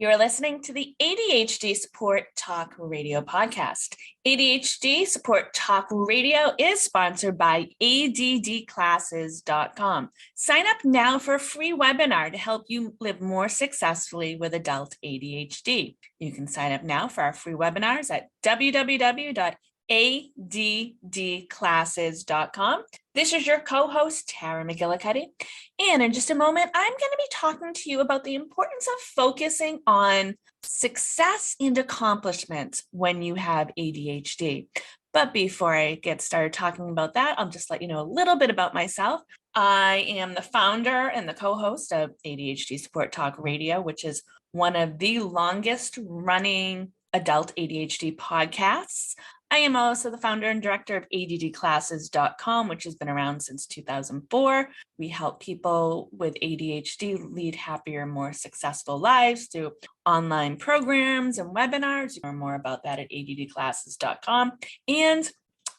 You are listening to the ADHD Support Talk Radio podcast. ADHD Support Talk Radio is sponsored by ADDclasses.com. Sign up now for a free webinar to help you live more successfully with adult ADHD. You can sign up now for our free webinars at www.addclasses.com. This is your co-host, Tara McGillicuddy. And in just a moment, I'm going to be talking to you about the importance of focusing on success and accomplishments when you have ADHD. But before I get started talking about that, I'll just let you know a little bit about myself. I am the founder and the co-host of ADHD Support Talk Radio, which is one of the longest running adult ADHD podcasts. I am also the founder and director of ADDclasses.com, which has been around since 2004. We help people with ADHD lead happier, more successful lives through online programs and webinars. You can learn more about that at ADDclasses.com. And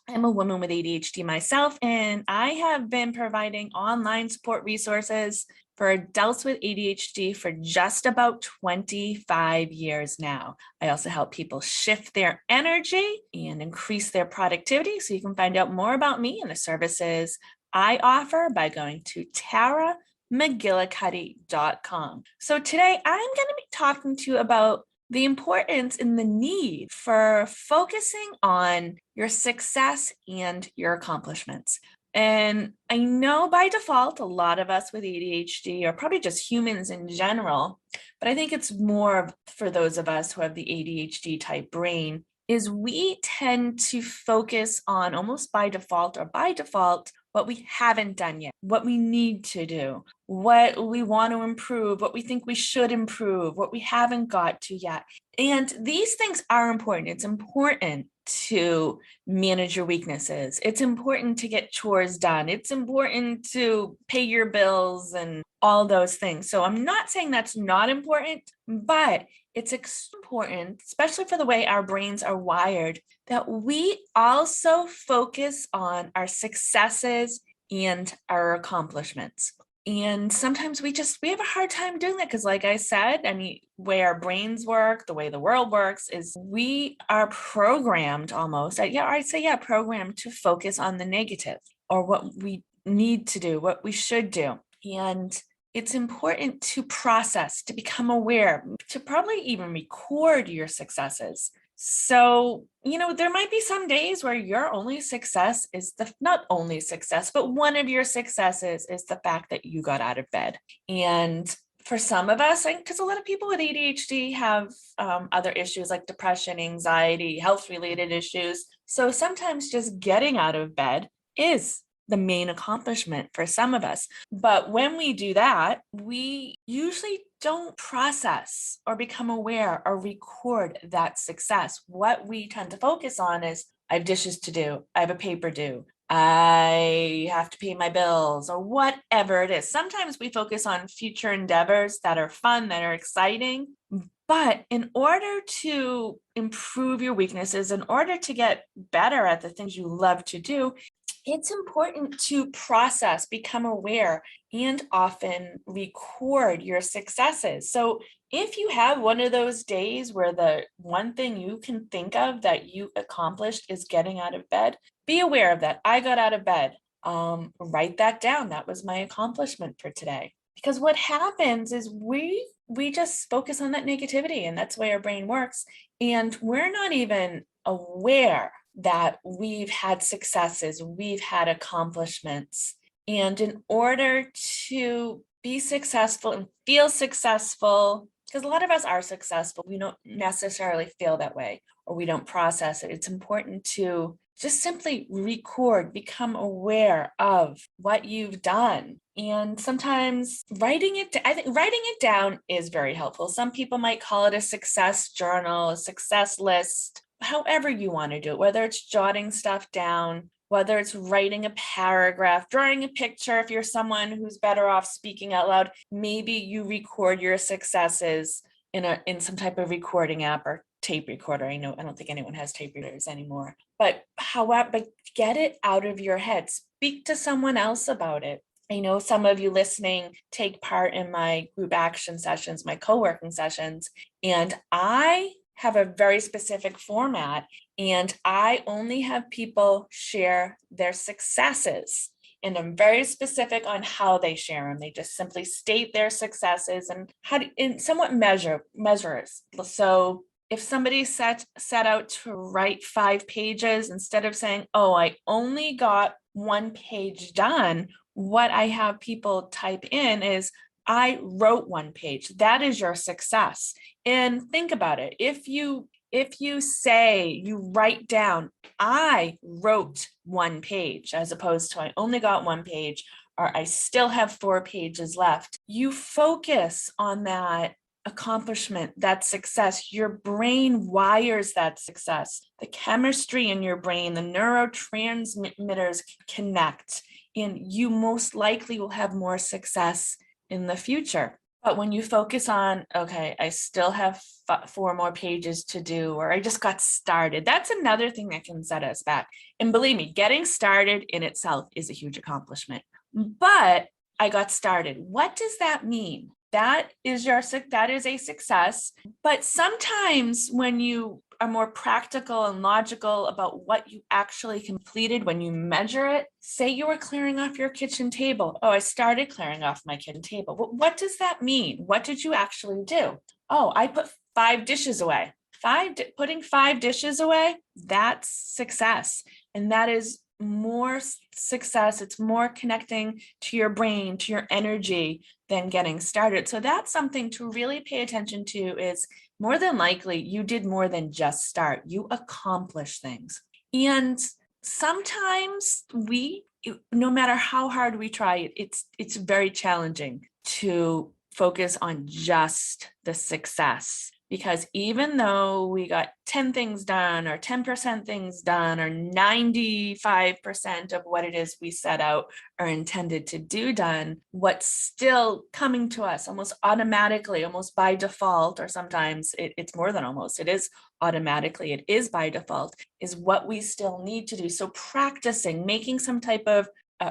I'm a woman with ADHD myself, and I have been providing online support resources for adults with ADHD for just about 25 years now. I also help people shift their energy and increase their productivity. So you can find out more about me and the services I offer by going to taramcgillicuddy.com. So today I'm going to be talking to you about the importance and the need for focusing on your success and your accomplishments. And I know by default, a lot of us with ADHD are probably just humans in general, but I think it's more for those of us who have the ADHD type brain, is we tend to focus on almost by default what we haven't done yet, what we need to do, what we want to improve, what we think we should improve, what we haven't got to yet. And these things are important. It's important to manage your weaknesses. It's important to get chores done. It's important to pay your bills and all those things. So I'm not saying that's not important, but it's important, especially for the way our brains are wired, that we also focus on our successes and our accomplishments. And sometimes we have a hard time doing that because, like I said, the way our brains work, the way the world works is we are programmed programmed to focus on the negative or what we need to do, what we should do. And it's important to process, to become aware, to probably even record your successes. So, there might be some days where your only success is not only success, but one of your successes is the fact that you got out of bed. And for some of us, because a lot of people with ADHD have other issues like depression, anxiety, health-related issues. So sometimes just getting out of bed is the main accomplishment for some of us. But when we do that, we usually don't process or become aware or record that success. What we tend to focus on is, I have dishes to do, I have a paper due, I have to pay my bills, or whatever it is. Sometimes we focus on future endeavors that are fun, that are exciting. But in order to improve your weaknesses, in order to get better at the things you love to do, it's important to process, become aware, and often record your successes. So if you have one of those days where the one thing you can think of that you accomplished is getting out of bed, be aware of that. I got out of bed. Write that down. That was my accomplishment for today. Because what happens is we just focus on that negativity, and that's the way our brain works. And we're not even aware that we've had successes, we've had accomplishments. And in order to be successful and feel successful, because a lot of us are successful, we don't necessarily feel that way, or we don't process it. It's important to just simply record, become aware of what you've done. And sometimes I think writing it down is very helpful. Some people might call it a success journal, a success list, however you want to do it, whether it's jotting stuff down, whether it's writing a paragraph, drawing a picture. If you're someone who's better off speaking out loud, maybe you record your successes in some type of recording app or tape recorder. I don't think anyone has tape recorders anymore, but get it out of your head. Speak to someone else about it. I know some of you listening take part in my group action sessions, my co-working sessions, and I have a very specific format, and I only have people share their successes. And I'm very specific on how they share them. They just simply state their successes and somewhat measures. So if somebody set out to write 5 pages, instead of saying, oh, I only got 1 page done, what I have people type in is, I wrote 1 page. That is your success. And think about it. If you say, you write down, I wrote 1 page, as opposed to I only got 1 page, or I still have 4 pages left, you focus on that accomplishment, that success. Your brain wires that success. The chemistry in your brain, the neurotransmitters connect, and you most likely will have more success in the future. But when you focus on, okay, I still have 4 more pages to do, or I just got started, that's another thing that can set us back. And believe me, getting started in itself is a huge accomplishment. But I got started. What does that mean? That is a success. But sometimes when you are more practical and logical about what you actually completed, when you measure it, say you were clearing off your kitchen table. Oh, I started clearing off my kitchen table. What does that mean? What did you actually do? Oh, I put 5 dishes away. Putting 5 dishes away, that's success. And that is more success. It's more connecting to your brain, to your energy, than getting started. So that's something to really pay attention to. Is more than likely you did more than just start. You accomplish things. And sometimes no matter how hard we try, it's very challenging to focus on just the success. Because even though we got 10 things done, or 10% things done, or 95% of what it is we set out or intended to do done, what's still coming to us almost automatically, almost by default, or sometimes it's more than almost, it is automatically, it is by default, is what we still need to do. So practicing, making some type of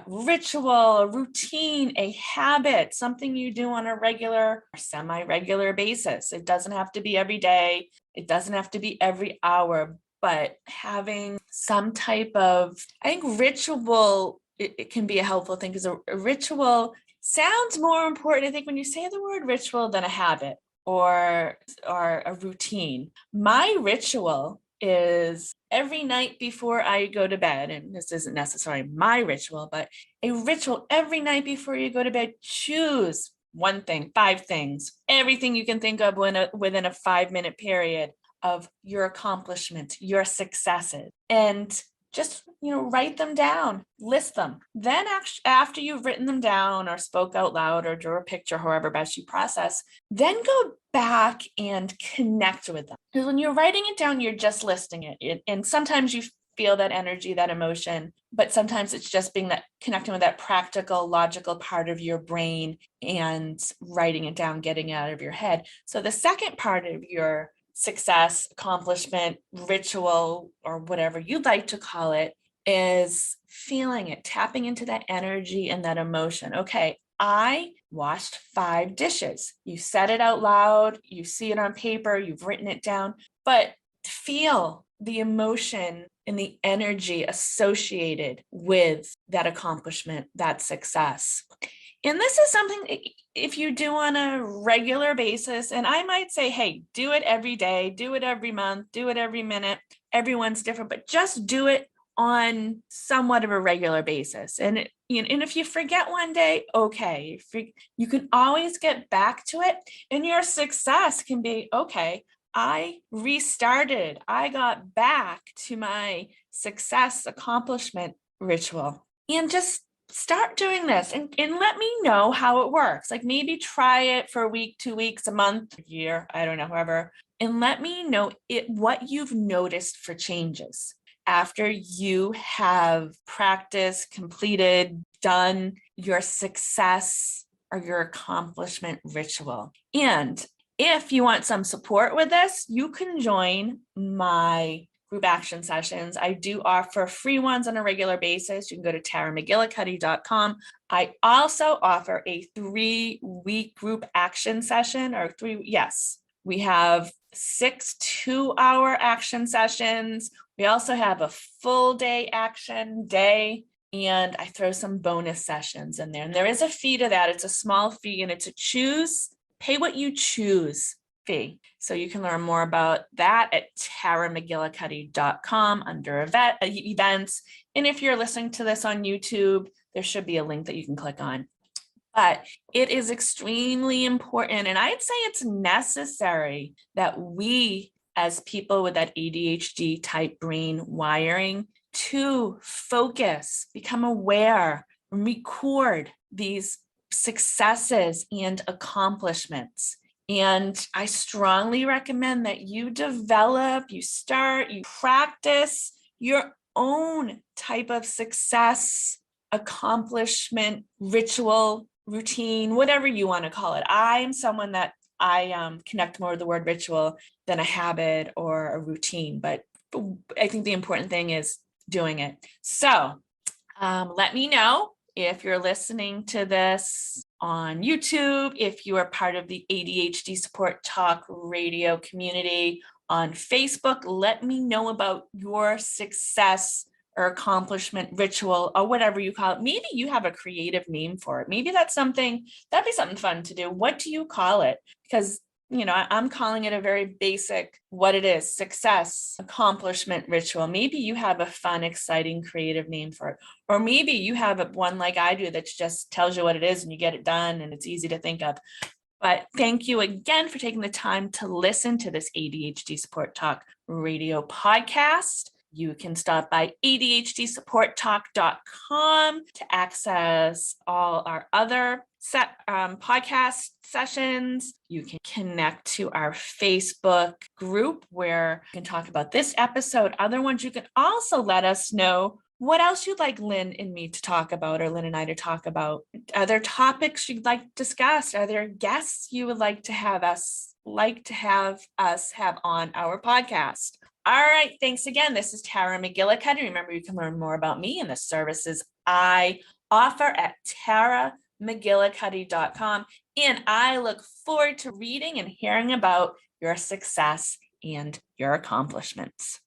ritual, a routine, a habit, something you do on a regular or semi-regular basis. It doesn't have to be every day. It doesn't have to be every hour, but having some type of, I think ritual, it can be a helpful thing, because a ritual sounds more important, I think, when you say the word ritual, than a habit or a routine. My ritual is every night before I go to bed, and this isn't necessarily my ritual, but a ritual every night before you go to bed, choose 1 thing, 5 things, everything you can think of within a 5-minute period of your accomplishments, your successes, and just, write them down, list them. Then after you've written them down, or spoke out loud, or drew a picture, however best you process, then go back and connect with them. Because when you're writing it down, you're just listing it. And sometimes you feel that energy, that emotion, but sometimes it's just connecting with that practical, logical part of your brain and writing it down, getting it out of your head. So the second part of your success, accomplishment, ritual, or whatever you'd like to call it, is feeling it, tapping into that energy and that emotion. Okay, I washed 5 dishes. You said it out loud, you see it on paper, you've written it down, but feel the emotion and the energy associated with that accomplishment, that success. And this is something, if you do on a regular basis, and I might say, hey, do it every day, do it every month, do it every minute. Everyone's different, but just do it on somewhat of a regular basis. And if you forget one day, okay, you can always get back to it. And your success can be, okay, I restarted. I got back to my success accomplishment ritual. And just start doing this and let me know how it works. Like, maybe try it for a week, 2 weeks, a month, a year, I don't know, however, and let me know what you've noticed for changes after you have practiced, completed, done your success or your accomplishment ritual. And if you want some support with this, you can join my group action sessions. I do offer free ones on a regular basis. You can go to taramcgillicuddy.com. I also offer a 3-week group action session we have 6 2-hour action sessions. We also have a full day action day, and I throw some bonus sessions in there. And there is a fee to that. It's a small fee, and it's pay what you choose fee. So you can learn more about that at taramcgillicuddy.com under events. And if you're listening to this on YouTube, there should be a link that you can click on. But it is extremely important, and I'd say it's necessary that we, as people with that ADHD type brain wiring, to focus, become aware, record these successes and accomplishments. And I strongly recommend that you practice your own type of success, accomplishment, ritual, routine, whatever you want to call it. I'm someone that I connect more with the word ritual than a habit or a routine, but I think the important thing is doing it. So let me know if you're listening to this on YouTube, if you are part of the ADHD Support Talk Radio community on Facebook. Let me know about your success or accomplishment ritual or whatever you call it. Maybe you have a creative name for it. Maybe that'd be something fun to do. What do you call it? Because I'm calling it a very basic, what it is, success, accomplishment ritual. Maybe you have a fun, exciting, creative name for it. Or maybe you have one like I do that just tells you what it is and you get it done and it's easy to think of. But thank you again for taking the time to listen to this ADHD Support Talk Radio podcast. You can stop by ADHDsupporttalk.com to access all our other podcast sessions. You can connect to our Facebook group where you can talk about this episode, other ones. You can also let us know what else you'd like Lynn and me to talk about, or Lynn and I to talk about. Are there topics you'd like discussed? Are there guests you would like to have us have on our podcast? All right, thanks again. This is Tara McGillicuddy. Remember, you can learn more about me and the services I offer at taramcgillicuddy.com. And I look forward to reading and hearing about your success and your accomplishments.